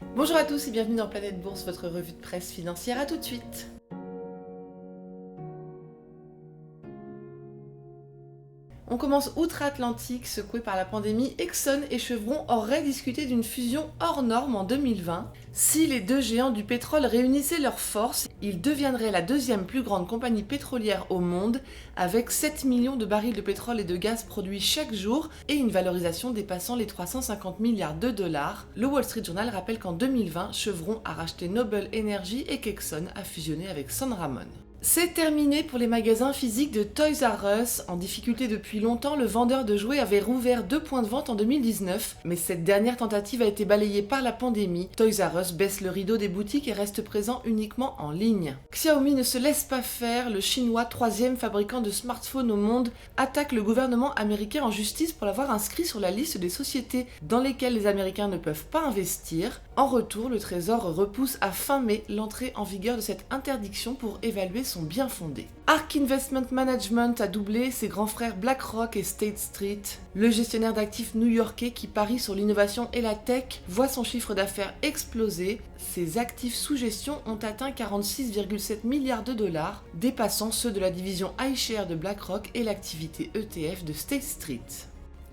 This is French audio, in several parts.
Bonjour à tous et bienvenue dans Planète Bourse, votre revue de presse financière. À tout de suite. On commence outre-Atlantique, secoué par la pandémie. Exxon et Chevron auraient discuté d'une fusion hors norme en 2020. Si les deux géants du pétrole réunissaient leurs forces, ils deviendraient la deuxième plus grande compagnie pétrolière au monde, avec 7 millions de barils de pétrole et de gaz produits chaque jour et une valorisation dépassant les 350 milliards de dollars. Le Wall Street Journal rappelle qu'en 2020, Chevron a racheté Noble Energy et qu'Exxon a fusionné avec Sun Ramon. C'est terminé pour les magasins physiques de Toys R Us. En difficulté depuis longtemps, le vendeur de jouets avait rouvert 2 points de vente en 2019, mais cette dernière tentative a été balayée par la pandémie. Toys R Us baisse le rideau des boutiques et reste présent uniquement en ligne. Xiaomi ne se laisse pas faire. Le chinois, troisième fabricant de smartphones au monde, attaque le gouvernement américain en justice pour l'avoir inscrit sur la liste des sociétés dans lesquelles les Américains ne peuvent pas investir. En retour, le Trésor repousse à fin mai l'entrée en vigueur de cette interdiction pour évaluer son bien fondé. ARK Investment Management a doublé ses grands frères BlackRock et State Street. Le gestionnaire d'actifs new-yorkais qui parie sur l'innovation et la tech voit son chiffre d'affaires exploser. Ses actifs sous gestion ont atteint 46,7 milliards de dollars, dépassant ceux de la division iShares de BlackRock et l'activité ETF de State Street.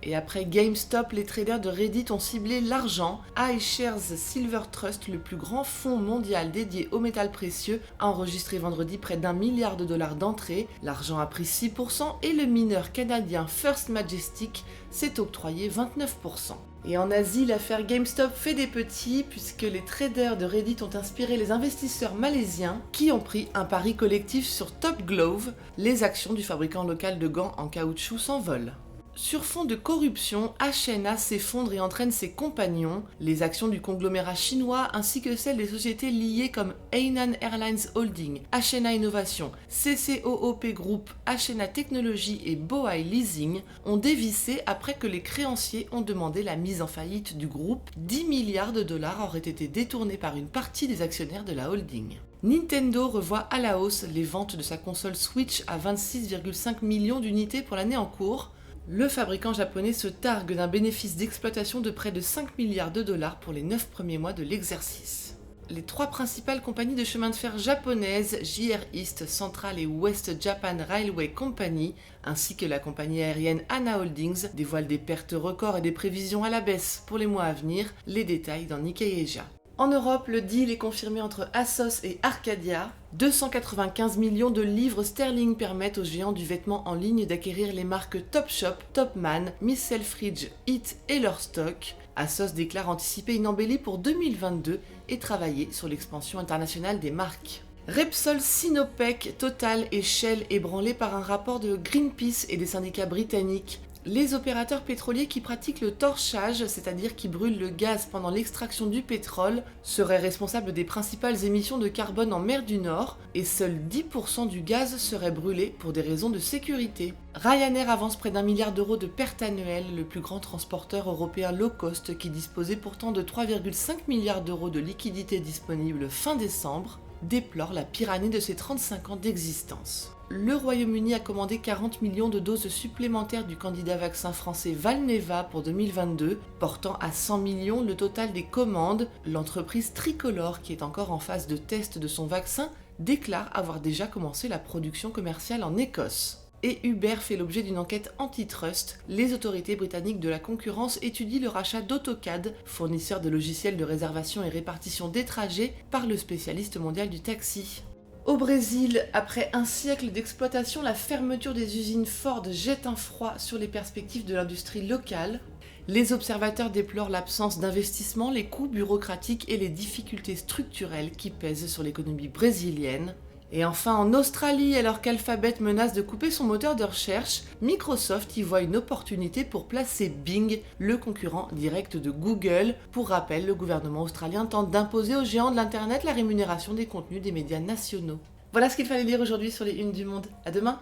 Et après GameStop, les traders de Reddit ont ciblé l'argent. iShares Silver Trust, le plus grand fonds mondial dédié aux métals précieux, a enregistré vendredi près d'1 milliard de dollars d'entrée. L'argent a pris 6% et le mineur canadien First Majestic s'est octroyé 29%. Et en Asie, l'affaire GameStop fait des petits puisque les traders de Reddit ont inspiré les investisseurs malaisiens qui ont pris un pari collectif sur Top Glove. Les actions du fabricant local de gants en caoutchouc s'envolent. Sur fond de corruption, HNA s'effondre et entraîne ses compagnons. Les actions du conglomérat chinois ainsi que celles des sociétés liées comme Hainan Airlines Holding, HNA Innovation, CCOOP Group, HNA Technologies et Bohai Leasing ont dévissé après que les créanciers ont demandé la mise en faillite du groupe. 10 milliards de dollars auraient été détournés par une partie des actionnaires de la holding. Nintendo revoit à la hausse les ventes de sa console Switch à 26,5 millions d'unités pour l'année en cours. Le fabricant japonais se targue d'un bénéfice d'exploitation de près de 5 milliards de dollars pour les 9 premiers mois de l'exercice. Les 3 principales compagnies de chemin de fer japonaises, JR East, Central et West Japan Railway Company, ainsi que la compagnie aérienne ANA Holdings, dévoilent des pertes records et des prévisions à la baisse pour les mois à venir. Les détails dans Nikkei Asia. En Europe, le deal est confirmé entre Asos et Arcadia. 295 millions de livres sterling permettent aux géants du vêtement en ligne d'acquérir les marques Topshop, Topman, Miss Selfridge, It et leur stock. Asos déclare anticiper une embellie pour 2022 et travailler sur l'expansion internationale des marques. Repsol, Sinopec, Total et Shell ébranlés par un rapport de Greenpeace et des syndicats britanniques. Les opérateurs pétroliers qui pratiquent le torchage, c'est-à-dire qui brûlent le gaz pendant l'extraction du pétrole, seraient responsables des principales émissions de carbone en mer du Nord et seuls 10% du gaz serait brûlé pour des raisons de sécurité. Ryanair avance près d'1 milliard d'euros de pertes annuelles, le plus grand transporteur européen low cost qui disposait pourtant de 3,5 milliards d'euros de liquidités disponibles fin décembre, déplore la pire année de ses 35 ans d'existence. Le Royaume-Uni a commandé 40 millions de doses supplémentaires du candidat vaccin français Valneva pour 2022, portant à 100 millions le total des commandes. L'entreprise Tricolore, qui est encore en phase de test de son vaccin, déclare avoir déjà commencé la production commerciale en Écosse. Et Uber fait l'objet d'une enquête antitrust. Les autorités britanniques de la concurrence étudient le rachat d'AutoCAD, fournisseur de logiciels de réservation et répartition des trajets, par le spécialiste mondial du taxi. Au Brésil, après un siècle d'exploitation, la fermeture des usines Ford jette un froid sur les perspectives de l'industrie locale. Les observateurs déplorent l'absence d'investissement, les coûts bureaucratiques et les difficultés structurelles qui pèsent sur l'économie brésilienne. Et enfin, en Australie, alors qu'Alphabet menace de couper son moteur de recherche, Microsoft y voit une opportunité pour placer Bing, le concurrent direct de Google. Pour rappel, le gouvernement australien tente d'imposer aux géants de l'Internet la rémunération des contenus des médias nationaux. Voilà ce qu'il fallait lire aujourd'hui sur les unes du Monde. À demain!